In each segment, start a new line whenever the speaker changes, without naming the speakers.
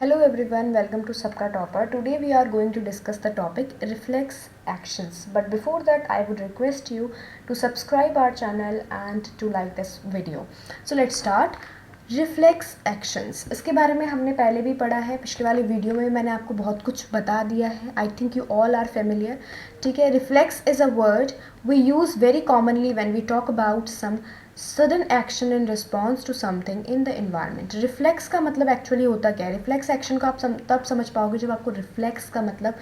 Hello everyone, welcome to Sabka Topper. Today we are going to discuss the topic reflex actions. But before that, I would request you to subscribe our channel and to like this video. So let's start. Reflex actions, इसके बारे में हमने पहले भी पढ़ा है, पिछले वाले वीडियो में मैंने आपको बहुत कुछ बता दिया है. I think you all are familiar. ठीक है. Reflex is a word we use very commonly when we talk about some sudden action in response to something in the environment. Reflex का मतलब एक्चुअली होता क्या है? रिफ्लेक्स एक्शन को आप तब समझ पाओगे जब आपको रिफ्लेक्स का मतलब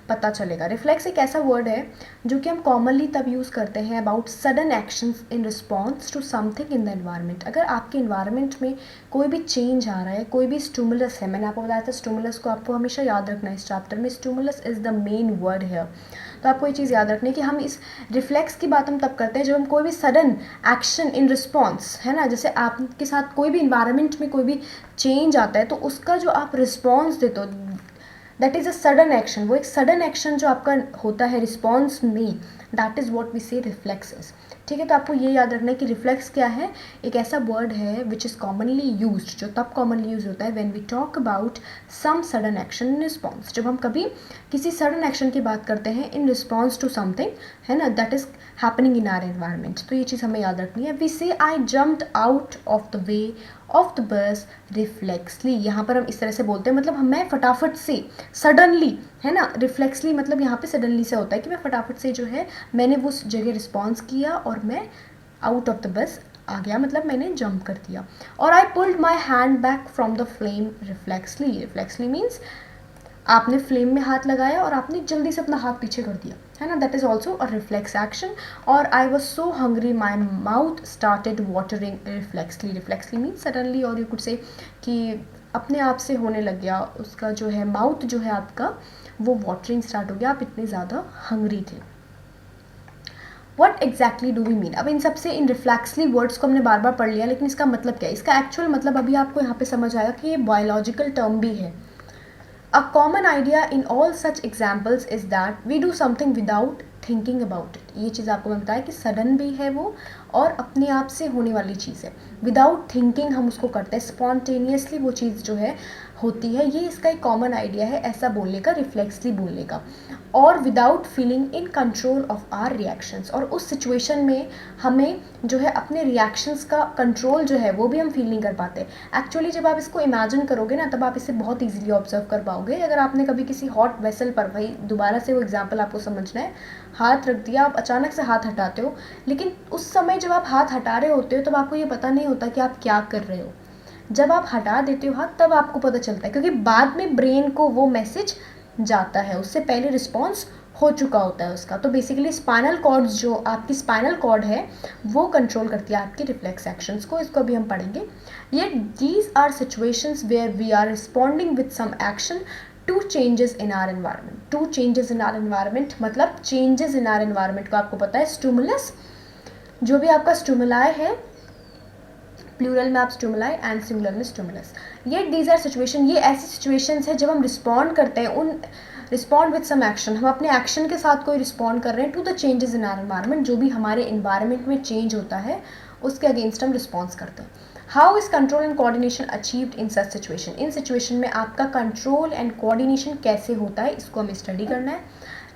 पता चलेगा. रिफ्लेक्स एक ऐसा वर्ड है जो कि हम कॉमनली तब यूज़ करते हैं about sudden actions in response to something in the environment. अगर आपके इन्वायरमेंट में कोई भी चेंज आ रहा है, कोई भी स्टिमुलस है, मैंने आपको बताया था स्टिमुलस को आपको हमेशा याद रखना है. इस चैप्टर में stimulus is the main word है. तो आपको ये चीज़ याद रखनी है कि हम इस रिफ्लेक्स की बात हम तब करते हैं जब हम कोई भी सडन एक्शन इन रिस्पॉन्स, है ना, जैसे आपके साथ कोई भी इन्वायरमेंट में कोई भी चेंज आता है तो उसका जो आप रिस्पॉन्स देते हो, that is a sudden action. वो एक सडन एक्शन जो आपका होता है रिस्पॉन्स में, दैट इज़ वॉट वी से रिफ्लेक्सेस. ठीक है. तो आपको ये याद रखना है कि रिफ्लेक्स क्या है. एक ऐसा वर्ड है विच इज़ कॉमनली यूज्ड, जो तब कॉमनली यूज होता है when we talk about some sudden action in response. जब हम कभी किसी सडन एक्शन की बात करते हैं इन रिस्पॉन्स टू समथिंग, है ना, that is happening in our environment. तो ये चीज़ हमें याद रखनी है. We say I jumped out of the way of the bus reflexly. यहाँ पर हम इस तरह से बोलते हैं, मतलब मैं फटाफट से, सडनली, है ना. रिफ्लेक्सली मतलब यहाँ पे सडनली से होता है कि मैं फटाफट से जो है मैंने वो उस जगह रिस्पॉन्स किया और मैं आउट ऑफ द बस आ गया, मतलब मैंने जंप कर दिया. और I pulled my hand back from the flame reflexively. Reflexively means आपने फ्लेम में हाथ लगाया और आपने जल्दी से अपना हाथ पीछे कर दिया, है ना. That is also a reflex action. और I was so hungry my mouth started watering reflexively. Reflexively means suddenly, और यू कुड से कि अपने आप से होने लग गया, उसका जो है माउथ जो है आपका वो वाटरिंग स्टार्ट हो गया, आप इतने ज़्यादा हंग्री थे. What exactly do we mean. अब इन सबसे इन रिफ्लेक्सली वर्ड्स को हमने बार बार पढ़ लिया, लेकिन इसका मतलब क्या है? इसका एक्चुअल मतलब अभी आपको यहाँ पे समझ आएगा कि ये बायोलॉजिकल टर्म भी है. A common idea in all such examples is that we do something without thinking about it. ये चीज़ आपको मैं बताया कि सडन भी है वो और अपने आप से होने वाली चीज़ है. विदाउट थिंकिंग हम उसको करते हैं, स्पॉन्टेनियसली वो चीज़ जो है होती है. ये इसका एक कॉमन आइडिया है ऐसा बोलने का, रिफ्लेक्सली बोलने का. और without feeling in control of our reactions. और उस सिचुएशन में हमें जो है अपने रिएक्शंस का कंट्रोल जो है वो भी हम फील नहीं कर पाते. एक्चुअली जब आप इसको इमेजिन करोगे ना, तब आप इसे बहुत ईजिली ऑब्जर्व कर पाओगे. अगर आपने कभी किसी हॉट वेसल पर, भाई दोबारा से वो एग्जाम्पल आपको समझना है, हाथ रख दिया, आप अचानक से हाथ हटाते हो, लेकिन उस समय जब आप हाथ हटा रहे होते हो तब आपको ये पता नहीं होता कि आप क्या कर रहे हो. जब आप हटा देते हो हाथ तब आपको पता चलता है, क्योंकि बाद में ब्रेन को वो मैसेज जाता है, उससे पहले रिस्पॉन्स हो चुका होता है उसका. तो बेसिकली स्पाइनल कॉर्ड, जो आपकी स्पाइनल कॉर्ड है वो कंट्रोल करती है आपकी रिफ्लेक्स एक्शंस को. इसको अभी हम पढ़ेंगे. ये these are situations where we are responding with some action to changes in our environment. To changes in our environment मतलब चेंजेस इन आर एनवायरनमेंट को आपको पता है स्टिमुलस, जो भी आपका स्टिमुलाई है, प्लूरल में आप स्टिमुलाई एंड सिंगुलर में स्टिमुलस. ये दीज आर सिचुएशन, ये ऐसी सिचुएशंस है जब हम रिस्पॉन्ड करते हैं, उन रिस्पॉन्ड विद सम एक्शन, हम अपने एक्शन के साथ कोई रिस्पॉन्ड कर रहे हैं to the changes in our environment. जो भी हमारे इन्वायरमेंट में चेंज होता है उसके अगेंस्ट हम रिस्पॉन्स करते हैं. How is control and coordination achieved in such situation. In situation में आपका कंट्रोल एंड कोऑर्डिनेशन कैसे होता है, इसको हमें स्टडी करना है.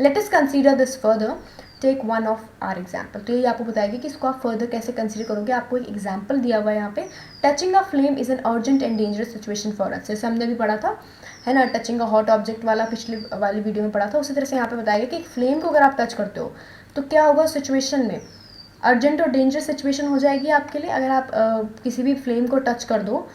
Let us consider this further. Take one of our example. तो ये आपको बताएगी कि इसको आप फर्दर कैसे कंसीडर करोगे. आपको एक एग्जाम्पल दिया हुआ है यहाँ पे. Touching a flame is an urgent and dangerous situation for us. जैसे हमने भी पढ़ा था, है ना, टचिंग अ हॉट ऑब्जेक्ट वाला पिछले वाली वीडियो में पढ़ा था, उसी तरह से यहाँ पे बताएगा कि एक फ्लेम को अगर आप टच करते हो तो क्या होगा सिचुएशन में. अर्जेंट और डेंजरस सिचुएशन हो जाएगी आपके लिए अगर आप किसी भी फ्लेम को टच कर दो.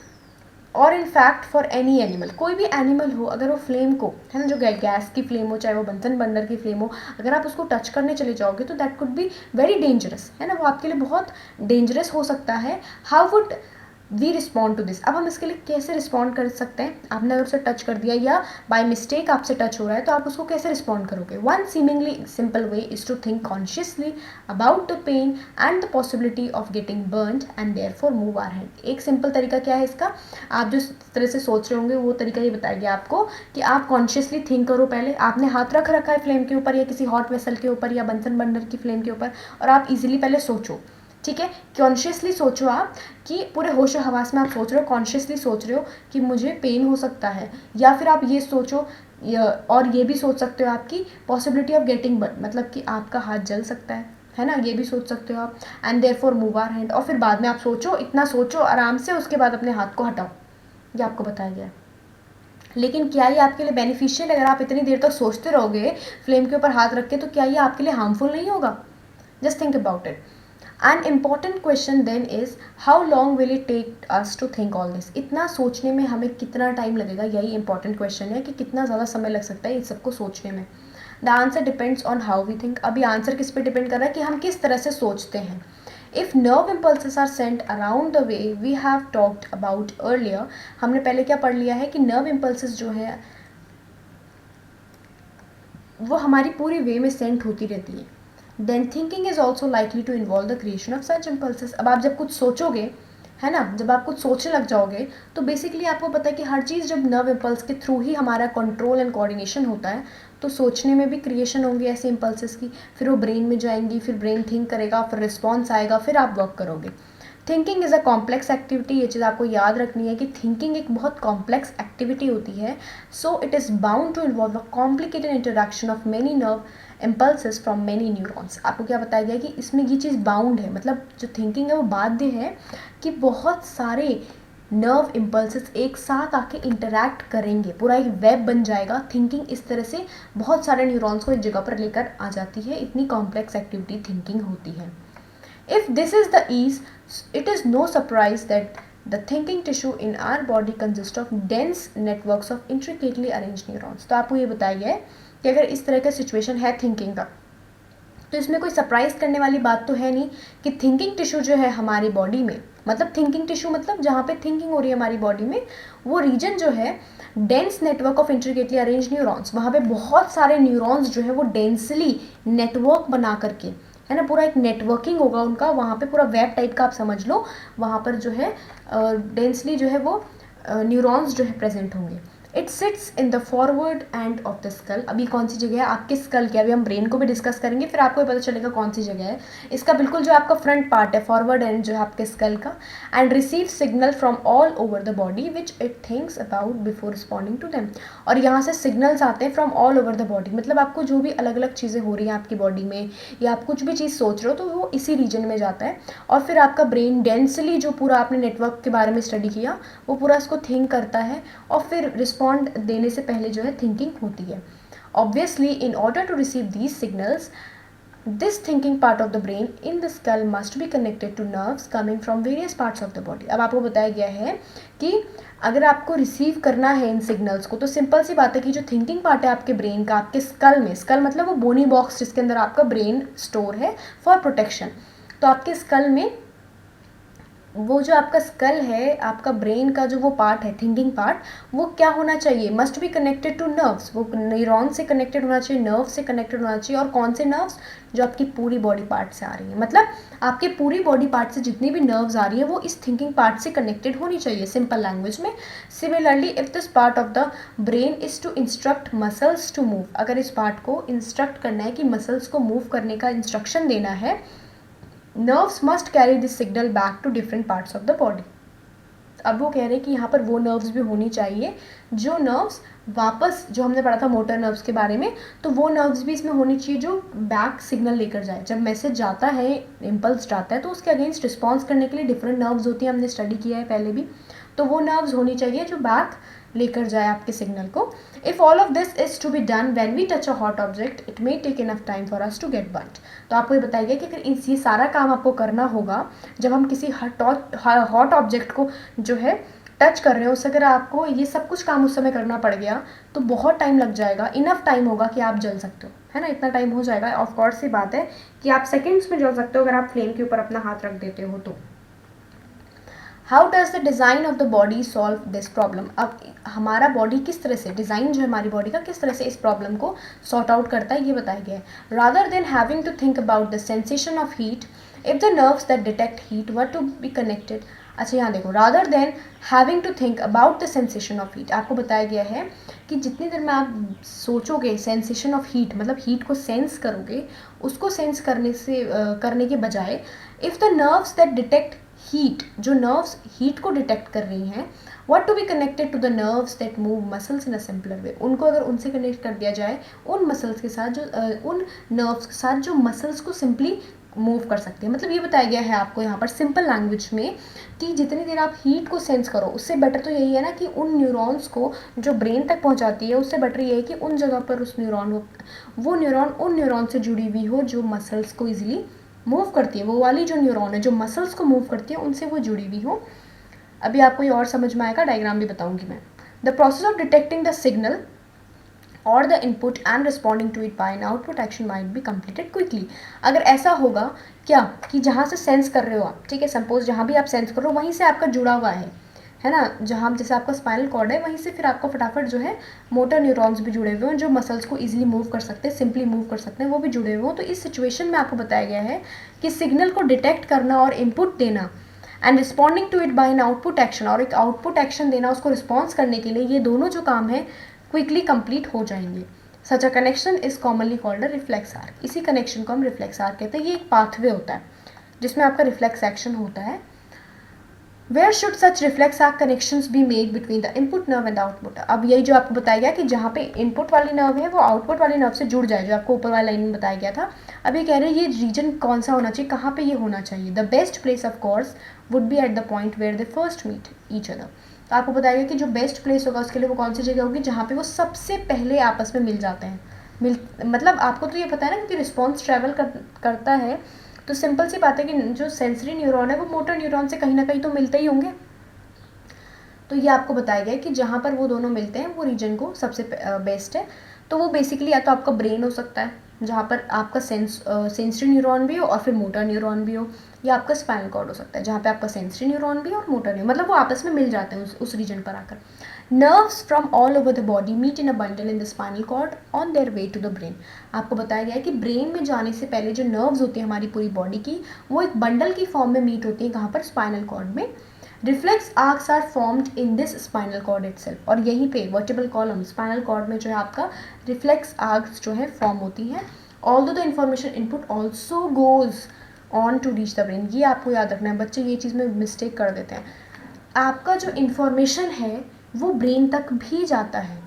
और in fact for any animal, कोई भी एनिमल हो, अगर वो फ्लेम को, है ना, जो गैस की फ्लेम हो, चाहे वो बंसन बर्नर की फ्लेम हो, अगर आप उसको टच करने चले जाओगे तो that could be very dangerous, है ना, वो आपके लिए बहुत डेंजरस हो सकता है. How would we respond to this. अब हम इसके लिए कैसे रिस्पॉन्ड कर सकते हैं. आपने अगर उसे टच कर दिया या बाय मिस्टेक आपसे टच हो रहा है तो आप उसको कैसे रिस्पॉन्ड करोगे. One seemingly simple way is to think consciously about the pain and the possibility of getting burned and therefore move our hand. एक सिंपल तरीका क्या है इसका, आप जिस तरह से सोच रहे होंगे वो तरीका ये बताएगा आपको कि आप कॉन्शियसली थिंक करो. पहले आपने हाथ रख रखा है फ्लेम के ऊपर या किसी हॉट वेसल के ऊपर या बंसन बर्नर की फ्लेम के ऊपर, और आप इजीली पहले सोचो ठीक है, कॉन्शियसली सोचो आप कि पूरे होश हवास में आप सोच रहे हो, कॉन्शियसली सोच रहे हो कि मुझे पेन हो सकता है, या फिर आप ये सोचो और ये भी सोच सकते हो आपकी पॉसिबिलिटी ऑफ गेटिंग बर्न, मतलब कि आपका हाथ जल सकता है ना, ये भी सोच सकते हो आप। And therefore move our hand, और फिर बाद में आप सोचो, इतना सोचो आराम से, उसके बाद अपने हाथ को हटाओ, ये आपको बताया गया है। लेकिन क्या ये आपके लिए बेनिफिशियल, अगर आप इतनी देर तक सोचते रहोगे फ्लेम के ऊपर हाथ रख के, तो क्या ये आपके लिए हार्मफुल नहीं होगा? Just think about it. An important question then is how long will it take us to think all this, इतना सोचने में हमें कितना टाइम लगेगा, यही इंपॉर्टेंट क्वेश्चन है कि कितना ज़्यादा समय लग सकता है इस सबको सोचने में। The answer depends on how we think, अभी आंसर किस पे डिपेंड कर रहा है कि हम किस तरह से सोचते हैं। If nerve impulses are sent around the way we have talked about earlier, हमने पहले क्या पढ़ लिया है कि नर्व इम्पल्सेस जो है वो हमारी पूरी वे में सेंट होती रहती है। Then thinking is also likely to involve the creation of such impulses, अब आप जब कुछ सोचोगे, है ना, जब आप कुछ सोचने लग जाओगे तो बेसिकली आपको पता है कि हर चीज़ जब नर्व इम्पल्स के थ्रू ही हमारा कंट्रोल एंड कोऑर्डिनेशन होता है, तो सोचने में भी क्रिएशन होंगी ऐसे इम्पल्सेस की, फिर वो ब्रेन में जाएंगी, फिर ब्रेन थिंक करेगा, फिर रिस्पॉन्स आएगा, फिर आप वर्क करोगे। Thinking is a complex activity, ये चीज़ आपको याद रखनी है कि थिंकिंग एक बहुत कॉम्प्लेक्स एक्टिविटी होती है। So it is bound to involve a complicated interaction of many nerve impulses from many neurons. आपको क्या बताया गया कि इसमें ये चीज़ बाउंड है, मतलब जो थिंकिंग है वो बाध्य है कि बहुत सारे नर्व इम्पल्सेस एक साथ आके इंटरैक्ट करेंगे, पूरा एक वेब बन जाएगा। थिंकिंग इस तरह से बहुत सारे न्यूरॉन्स को एक जगह पर लेकर आ जाती है, इतनी कॉम्प्लेक्स एक्टिविटी थिंकिंग होती है। If this is the ease, it is no surprise that the thinking tissue in our body consists of dense networks of intricately arranged neurons। तो आपको ये बताया गया है कि अगर इस तरह का सिचुएशन है थिंकिंग का, तो इसमें कोई सरप्राइज करने वाली बात तो है नहीं कि थिंकिंग टिश्यू जो है हमारी बॉडी में, मतलब थिंकिंग टिश्यू मतलब जहाँ पे थिंकिंग हो रही है हमारी बॉडी में, वो रीजन जो है dense network of intricately arrange neurons, वहाँ पे बहुत सारे न्यूरॉन्स जो है वो डेंसली नेटवर्क बना करके, है ना, पूरा एक नेटवर्किंग होगा उनका, वहाँ पे पूरा वेब टाइप का आप समझ लो, वहाँ पर जो है डेंसली जो है वो न्यूरॉन्स जो है प्रेजेंट होंगे। It sits in the forward end of the skull, अभी कौन सी जगह है आपके स्कल की, अभी हम ब्रेन को भी डिस्कस करेंगे, फिर आपको पता चलेगा कौन सी जगह है इसका, बिल्कुल जो आपका फ्रंट पार्ट है, फॉरवर्ड एंड जो है आपके स्कल का। And receive signal from all over the body which it thinks about before responding to them, और यहाँ से सिग्नल्स आते हैं from all over the body, मतलब आपको जो भी अलग अलग चीज़ें हो रही हैं आपकी बॉडी में, या आप कुछ भी चीज़ सोच रहे हो, तो वो इसी रीजन में जाता है, और फिर आपका ब्रेन डेंसली जो पूरा आपने नेटवर्क के बारे में स्टडी किया, वो पूरा इसको थिंक करता है, और फिर रिस्पॉन्ड देने से पहले जो है थिंकिंग होती है। Obviously in order to receive these signals, this thinking part of the brain in the skull must be connected to nerves coming from various parts of the body। अब आपको बताया गया है कि अगर आपको रिसीव करना है इन सिग्नल्स को, तो सिंपल सी बात है कि जो थिंकिंग पार्ट है आपके ब्रेन का, आपके स्कल में, स्कल मतलब वो बोनी बॉक्स जिसके अंदर आपका ब्रेन स्टोर है फॉर प्रोटेक्शन, तो आपके स्कल में वो जो आपका स्कल है, आपका ब्रेन का जो वो पार्ट है थिंकिंग पार्ट, वो क्या होना चाहिए, must be connected two nerves, वो न्यूरॉन से कनेक्टेड होना चाहिए, नर्व से कनेक्टेड होना चाहिए, और कौन से नर्व्स, जो आपकी पूरी बॉडी पार्ट से आ रही है, मतलब आपके पूरी बॉडी पार्ट से जितनी भी नर्व्स आ रही है वो इस थिंकिंग पार्ट से कनेक्टेड होनी चाहिए, सिंपल लैंग्वेज में। Similarly if this part of the brain is to instruct muscles to move, अगर इस पार्ट को इंस्ट्रक्ट करना है कि मसल्स को मूव करने का इंस्ट्रक्शन देना है, nerves must carry this signal back to different parts of the body। अब वो कह रहे हैं कि यहाँ पर वो नर्व्स भी होनी चाहिए, जो नर्व्स वापस, जो हमने पढ़ा था मोटर नर्व्स के बारे में, तो वो नर्व्स भी इसमें होनी चाहिए जो बैक सिग्नल लेकर जाए, जब मैसेज जाता है, इम्पल्स जाता है, तो उसके अगेंस्ट रिस्पॉन्स करने के लिए डिफरेंट नर्व्स होती हैं, हमने स्टडी किया है पहले भी, तो वो नर्व्स होनी चाहिए जो बैक लेकर जाए आपके सिग्नल को। If all of this is to be done when we touch a hot object, it may take enough time for us to get burned. तो आपको ये बताया गया कि अगर ये सारा काम आपको करना होगा जब हम किसी हॉट ऑब्जेक्ट को जो है टच कर रहे हो, उससे अगर आपको ये सब कुछ काम उस समय करना पड़ गया तो बहुत टाइम लग जाएगा, इनफ टाइम होगा कि आप जल सकते हो, है ना, इतना टाइम हो जाएगा। ऑफ कोर्स सी बात है कि आप सेकेंड्स में जल सकते हो अगर आप फ्लेम के ऊपर अपना हाथ रख देते हो तो। How does the design of the body solve this problem, अब हमारा बॉडी किस तरह से, डिज़ाइन जो है हमारी बॉडी का किस तरह से इस प्रॉब्लम को सॉर्ट आउट करता है, ये बताया गया है। Rather than having to think about the sensation of heat, if the nerves that detect heat were to be connected, अच्छा यहाँ देखो, rather than having to think about the sensation of heat, आपको बताया गया है कि जितनी देर में आप सोचोगे सेंसेशन ऑफ हीट मतलब हीट को सेंस करोगे, उसको सेंस करने के बजाय if the nerves that detect heat, जो नर्व्स हीट को डिटेक्ट कर रही हैं, what to be connected to the nerves that move muscles in a simpler way, उनको अगर उनसे कनेक्ट कर दिया जाए उन मसल्स के साथ जो उन नर्व्स के साथ जो मसल्स को सिंपली मूव कर सकते हैं। मतलब ये बताया गया है आपको यहाँ पर सिंपल लैंग्वेज में कि जितनी देर आप हीट को सेंस करो, उससे बेटर तो यही है ना कि उन न्यूरॉन्स को जो ब्रेन तक पहुँचाती है, उससे बेटर ये है कि उन जगह पर उस वो न्यूरॉन उन न्यूरॉन से जुड़ी हुई हो जो मसल्स को ईजिली मूव करती है, वो वाली जो न्यूरॉन है जो मसल्स को मूव करती है उनसे वो जुड़ी हुई हो। अभी आपको ये और समझ में आएगा, डायग्राम भी बताऊंगी मैं। The process of detecting the signal और the input and responding to it by an output action might be completed quickly. अगर ऐसा होगा क्या कि जहाँ से सेंस कर रहे हो आप, ठीक है, सपोज जहाँ भी आप सेंस कर रहे हो वहीं से आपका जुड़ा हुआ है ना, जहाँ जैसे आपका स्पाइनल कॉर्ड है वहीं से फिर आपका फटाफट जो है मोटर न्यूरॉन्स भी जुड़े हुए हैं जो मसल्स को इजीली मूव कर सकते हैं, सिंपली मूव कर सकते हैं, वो भी जुड़े हुए हैं। तो इस सिचुएशन में आपको बताया गया है कि सिग्नल को डिटेक्ट करना और इनपुट देना and responding to it by an output action, और एक आउटपुट एक्शन देना उसको रिस्पॉन्स करने के लिए, ये दोनों जो काम है क्विकली कंप्लीट हो जाएंगे। Such a connection is commonly called a reflex arc, इसी कनेक्शन को हम रिफ्लेक्स आर्क कहते हैं। ये एक पाथवे होता है जिसमें आपका रिफ्लेक्स एक्शन होता है। Where should such reflex arc connections be made between the input nerve and output. अब यही जो आपको बताया गया कि जहाँ पे इनपुट वाली नर्व है वो आउटपुट वाली नर्व से जुड़ जाए, जो आपको ऊपर वाली लाइन में बताया गया था। अब ये कह रहे हैं ये रीजन कौन सा होना चाहिए, कहाँ पे ये होना चाहिए। The best place of course would be at the point where they first meet each other. तो आपको बताया गया कि जो बेस्ट प्लेस होगा उसके लिए वो कौन सी जगह होगी जहाँ पे वो सबसे पहले आपस में मिल जाते हैं। मतलब आपको तो ये पता है ना कि रिस्पॉन्स ट्रैवल करता है, तो सिंपल सी बात है कि जो सेंसरी न्यूरॉन है वो मोटर न्यूरॉन से कहीं ना कहीं तो मिलते ही होंगे। तो ये आपको बताया गया है कि जहाँ पर वो दोनों मिलते हैं वो रीजन को सबसे बेस्ट है। तो वो बेसिकली या तो आपका ब्रेन हो सकता है जहाँ पर आपका सेंसरी न्यूरॉन भी हो और फिर मोटर न्यूरॉन भी हो, या आपका स्पाइनल कॉर्ड हो सकता है जहाँ पे आपका सेंसरी न्यूरॉन भी और मोटर न्यूरॉन, मतलब वो आपस में मिल जाते हैं उस रीजन पर आकर। Nerves from all over the body meet in a bundle in the spinal cord on their way to the brain. आपको बताया गया है कि ब्रेन में जाने से पहले जो नर्व्स होती हैं हमारी पूरी बॉडी की, वो एक बंडल की फॉर्म में मीट होती है कहाँ पर, स्पाइनल कॉर्ड में। Reflex arcs are formed in this spinal cord itself, और यहीं पे वर्टिबल कॉलम स्पाइनल कॉर्ड में जो है आपका रिफ्लेक्स आर्क्स जो है फॉर्म होती हैं। Although the information input also goes on to reach the brain. ये आपको याद रखना है, बच्चे ये चीज़ में मिस्टेक कर देते हैं। आपका जो इन्फॉर्मेशन है वो ब्रेन तक भी जाता है।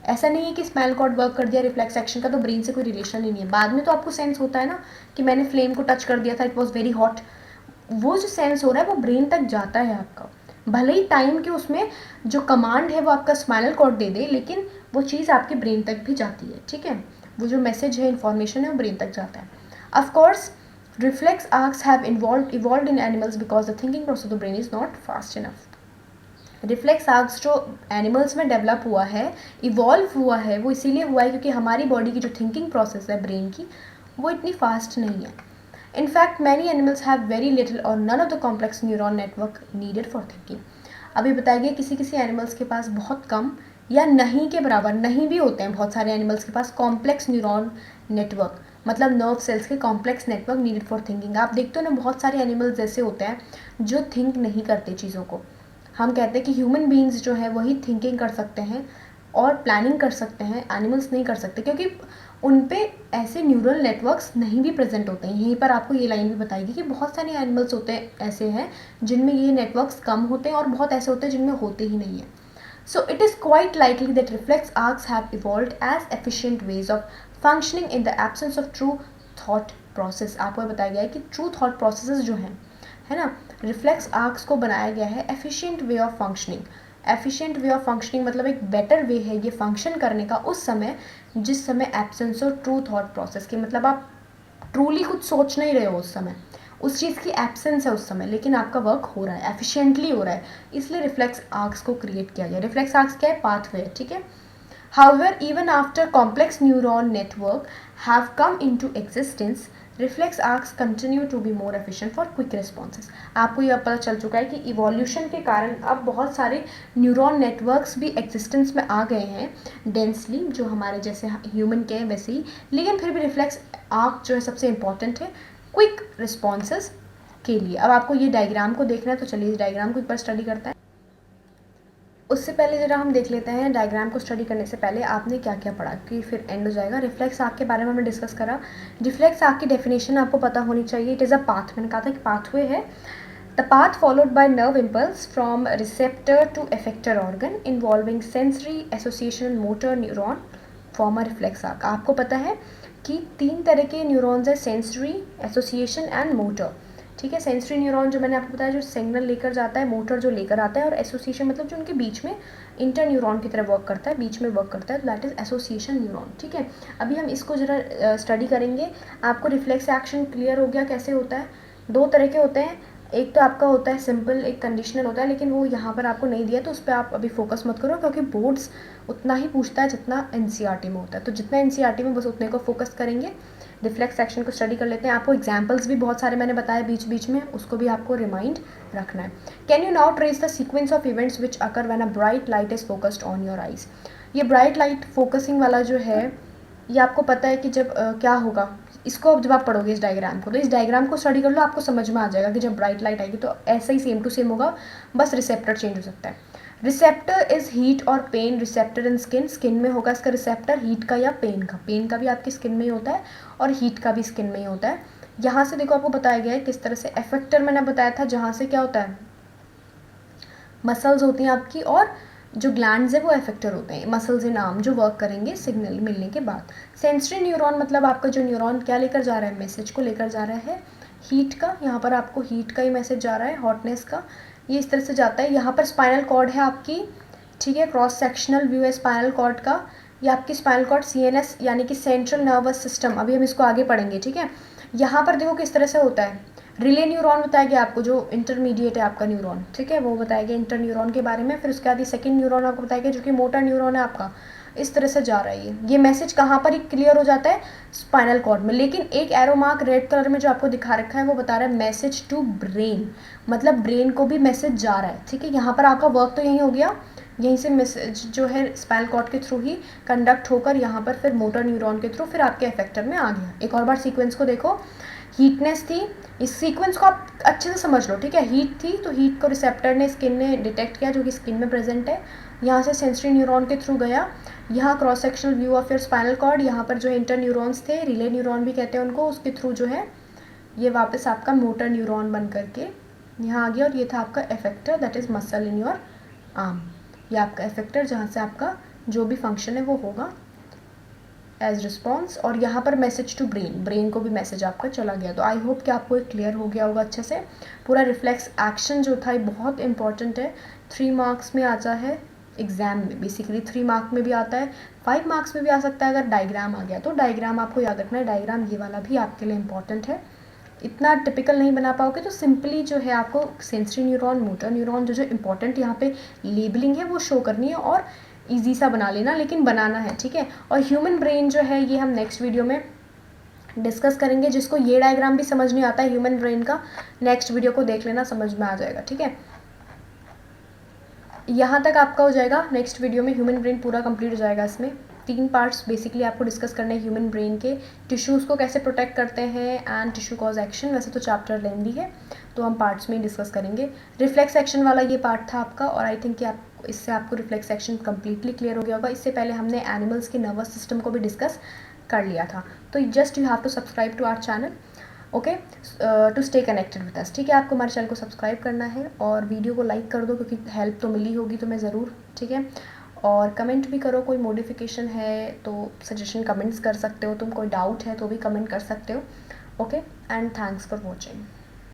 ऐसा नहीं है कि स्पाइनल कॉर्ड वर्क कर दिया रिफ्लेक्स एक्शन का तो ब्रेन से कोई रिलेशन ही नहीं है। बाद में तो आपको सेंस होता है ना कि मैंने फ्लेम को टच कर दिया था, इट वॉज वेरी हॉट, वो जो सेंस हो रहा है वो ब्रेन तक जाता है आपका। भले ही टाइम के उसमें जो कमांड है वो आपका स्पाइनल कॉर्ड दे दे, लेकिन वो चीज़ आपके ब्रेन तक भी जाती है, ठीक है। वो जो मैसेज है, इन्फॉर्मेशन है, वो ब्रेन तक जाता है। Of course reflex arcs have evolved in animals because the thinking process of the brain is not fast enough. Reflex arcs जो एनिमल्स में डेवलप हुआ है, इवॉल्व हुआ है, वो इसीलिए हुआ है क्योंकि हमारी बॉडी की जो थिंकिंग प्रोसेस है ब्रेन की, वो इतनी फास्ट नहीं है। In fact, many animals have very little or none of the complex neuron network needed for thinking. अभी बताया गया किसी किसी एनिमल्स के पास बहुत कम या नहीं के बराबर, नहीं भी होते हैं बहुत सारे एनिमल्स के पास कॉम्प्लेक्स न्यूरॉन नेटवर्क, मतलब नर्व सेल्स के complex network needed for thinking. आप देखते हो ना बहुत सारे एनिमल्स ऐसे होते हैं जो थिंक नहीं करते चीज़ों को। हम कहते हैं कि ह्यूमन बींग्स जो है वही थिंकिंग कर सकते हैं और प्लानिंग कर सकते हैं, एनिमल्स नहीं कर सकते क्योंकि उन पे ऐसे न्यूरल नेटवर्क्स नहीं भी प्रेजेंट होते हैं। यहीं पर आपको ये लाइन भी बताएगी कि बहुत सारे एनिमल्स होते हैं ऐसे हैं जिनमें ये नेटवर्क्स कम होते हैं और बहुत ऐसे होते हैं जिनमें होते ही नहीं है। So it is quite likely that reflex arcs have evolved as efficient ways of functioning in the absence of true thought process. आपको बताया गया है कि ट्रू थॉट प्रोसेसेस जो हैं, है ना, रिफ्लेक्स आर्क्स को बनाया गया है efficient way of functioning. Efficient way of functioning मतलब एक बेटर वे है ये फंक्शन करने का उस समय जिस समय एब्सेंस हो ट्रू थॉट प्रोसेस के, मतलब आप ट्रूली कुछ सोच नहीं रहे हो उस समय, उस चीज़ की एब्सेंस है उस समय, लेकिन आपका वर्क हो रहा है, एफिशिएंटली हो रहा है, इसलिए रिफ्लेक्स आर्क्स को क्रिएट किया गया। रिफ्लेक्स आर्क्स क्या है, पाथवे है, ठीक है। However, even after complex neuron network have come into existence, reflex arcs continue to be more efficient for quick responses. आपको यह पता चल चुका है कि इवोल्यूशन के कारण अब बहुत सारे न्यूरॉन नेटवर्क्स भी एग्जिस्टेंस में आ गए हैं डेंसली, जो हमारे जैसे ह्यूमन के हैं वैसे ही, लेकिन फिर भी रिफ्लेक्स आर्क जो है सबसे इम्पॉर्टेंट है क्विक रिस्पॉन्सेज के लिए। अब आपको ये डायग्राम को देखना है तो चलिए इस डायग्राम को एक बार स्टडी करते हैं। उससे पहले ज़रा हम देख लेते हैं डायग्राम को स्टडी करने से पहले आपने क्या क्या पढ़ा, कि फिर एंड हो जाएगा। रिफ्लेक्स आर्क के बारे में हमने डिस्कस करा। रिफ्लेक्स आर्क की डेफिनेशन आपको पता होनी चाहिए। इट इज़ अ पाथ, मैंने कहा था कि पाथवे है। The path followed by nerve impulse from receptor to effector organ involving sensory association motor neuron form a reflex arc. आपको पता है कि 3 तरह के न्यूरॉन्स है, सेंसरी, एसोसिएशन एंड मोटर। ठीक है, सेंसरी न्यूरॉन जो मैंने आपको बताया जो सिग्नल लेकर जाता है, मोटर जो लेकर आता है, और एसोसिएशन मतलब जो उनके बीच में इंटर न्यूरॉन की तरह वर्क करता है, बीच में वर्क करता है, दैट इज एसोसिएशन न्यूरॉन। ठीक है, अभी हम इसको जरा स्टडी करेंगे। आपको रिफ्लेक्स एक्शन क्लियर हो गया कैसे होता है। 2 तरह के होते हैं, एक तो आपका होता है सिंपल, एक कंडीशनल होता है, लेकिन वो यहाँ पर आपको नहीं दिया तो उस पर आप अभी फोकस मत करो, क्योंकि बोर्ड्स उतना ही पूछता है जितना एनसीईआरटी में होता है। तो जितना एनसीईआरटी में बस उतने को फोकस करेंगे। रिफ्लेक्स एक्शन को स्टडी कर लेते हैं। आपको एग्जाम्पल्स भी बहुत सारे मैंने बताए बीच बीच में, उसको भी आपको रिमाइंड रखना है। Can you now trace the sequence of events which occur when a bright light is focused on your eyes. ये ब्राइट लाइट फोकसिंग वाला जो है ये आपको पता है कि जब क्या होगा, इसको अब जब आप पढ़ोगे इस डायग्राम को, तो इस डायग्राम को स्टडी कर लो, आपको समझ में आ जाएगा कि जब ब्राइट लाइट आएगी तो ऐसा ही सेम टू सेम होगा, बस रिसेप्टर चेंज हो सकता है। रिसेप्टर इज हीट और pain receptor in skin. Skin में होगा इसका रिसेप्टर, हीट का या पेन का। पेन का भी आपकी स्किन में ही होता है और हीट का भी स्किन में ही होता है। यहाँ से देखो आपको बताया गया है किस तरह से। एफेक्टर मैंने बताया था जहाँ से क्या होता है, मसल्स होती हैं आपकी, और जो ग्लैंड्स है वो एफेक्टर होते हैं, मसल्स इन आर्म जो वर्क करेंगे सिग्नल मिलने के बाद। सेंसरी न्यूरॉन मतलब आपका जो न्यूरॉन क्या लेकर जा रहा है, मैसेज को लेकर जा रहा है हीट का। यहाँ पर आपको हीट का ही मैसेज जा रहा है, हॉटनेस का, ये इस तरह से जाता है। यहाँ पर स्पाइनल कॉर्ड है आपकी, ठीक है, क्रॉस सेक्शनल व्यू है स्पाइनल कॉर्ड का। ये आपकी स्पाइनल कॉर्ड सीएनएस यानी कि सेंट्रल नर्वस सिस्टम, अभी हम इसको आगे पढ़ेंगे। ठीक है, यहाँ पर देखो किस तरह से होता है। रिले न्यूरॉन बताया गया आपको, जो इंटरमीडिएट है आपका न्यूरॉन, ठीक है, वो बताया गया इंटर न्यूरॉन के बारे में। फिर उसके बाद ये सेकंड न्यूरॉन आपको बताया गया जो कि मोटर न्यूरॉन है आपका, इस तरह से जा रहा है ये मैसेज कहाँ पर ही क्लियर हो जाता है, स्पाइनल कॉर्ड में। लेकिन एक एरो मार्क रेड कलर में जो आपको दिखा रखा है वो बता रहा है मैसेज टू ब्रेन, मतलब ब्रेन को भी मैसेज जा रहा है। ठीक है, यहाँ पर आपका वर्क तो यही हो गया, यहीं से मैसेज जो है स्पाइनल कॉर्ड के थ्रू ही कंडक्ट होकर यहाँ पर फिर मोटर न्यूरॉन के थ्रू फिर आपके एफेक्टर में आ गया। एक और बार सीक्वेंस को देखो, हीटनेस थी, इस सीक्वेंस को आप अच्छे से समझ लो। ठीक है, हीट थी तो हीट को रिसेप्टर ने स्किन ने डिटेक्ट किया जो कि स्किन में प्रेजेंट है, यहाँ से सेंसरी न्यूरॉन के थ्रू गया, यहाँ cross sectional view of your spinal cord, यहाँ पर जो इंटर न्यूरॉन्स थे, रिले न्यूरॉन भी कहते हैं उनको, उसके थ्रू जो है ये वापस आपका मोटर न्यूरॉन बन करके यहाँ आ गया, और ये था आपका एफेक्टर, that is muscle in your arm. ये आपका एफेक्टर जहाँ से आपका जो भी फंक्शन है वो होगा एज रिस्पॉन्स, और यहाँ पर मैसेज टू ब्रेन, ब्रेन को भी मैसेज आपका चला गया। तो आई होप कि आपको एक क्लियर हो गया होगा अच्छे से। पूरा रिफ्लेक्स एक्शन जो था ये बहुत इंपॉर्टेंट है, 3 मार्क्स में आता है एग्जाम में, बेसिकली 3 मार्क में भी आता है, 5 मार्क्स में भी आ सकता है अगर डायग्राम आ गया तो। डायग्राम आपको याद रखना है, डायग्राम ये वाला भी आपके लिए इंपॉर्टेंट है। इतना टिपिकल नहीं बना पाओगे तो सिंपली जो है आपको सेंसरी न्यूरॉन, मोटर न्यूरॉन जो इंपॉर्टेंट यहाँ पे लेबलिंग है वो शो करनी है, और ईजी सा बना लेना, लेकिन बनाना है। ठीक है, और ह्यूमन ब्रेन जो है ये हम नेक्स्ट वीडियो में डिस्कस करेंगे। जिसको ये डायग्राम भी समझ नहीं आता है ह्यूमन ब्रेन का, नेक्स्ट वीडियो को देख लेना, समझ में आ जाएगा। ठीक है, यहाँ तक आपका हो जाएगा। नेक्स्ट वीडियो में ह्यूमन ब्रेन पूरा कंप्लीट हो जाएगा। इसमें 3 पार्ट्स बेसिकली आपको डिस्कस करने हैं ह्यूमन ब्रेन के, टिश्यूज़ को कैसे प्रोटेक्ट करते हैं एंड टिश्यू कॉज एक्शन। वैसे तो चैप्टर लेंदी है तो हम पार्ट्स में ही डिस्कस करेंगे। रिफ्लेक्स एक्शन वाला ये पार्ट था आपका, और आई थिंक कि आप इससे आपको रिफ्लेक्स एक्शन कम्प्लीटली क्लियर हो गया होगा। इससे पहले हमने एनिमल्स के नर्वस सिस्टम को भी डिस्कस कर लिया था। तो just you have to subscribe to our channel, okay, to stay connected with us. ठीक है, आपको हमारे चैनल को सब्सक्राइब करना है और वीडियो को लाइक कर दो, क्योंकि हेल्प तो मिली होगी तुम्हें ज़रूर। ठीक है, और कमेंट भी करो, कोई मॉडिफिकेशन है तो सजेशन कमेंट्स कर सकते हो, तुम कोई डाउट है तो भी कमेंट कर सकते हो। Okay, and thanks for watching.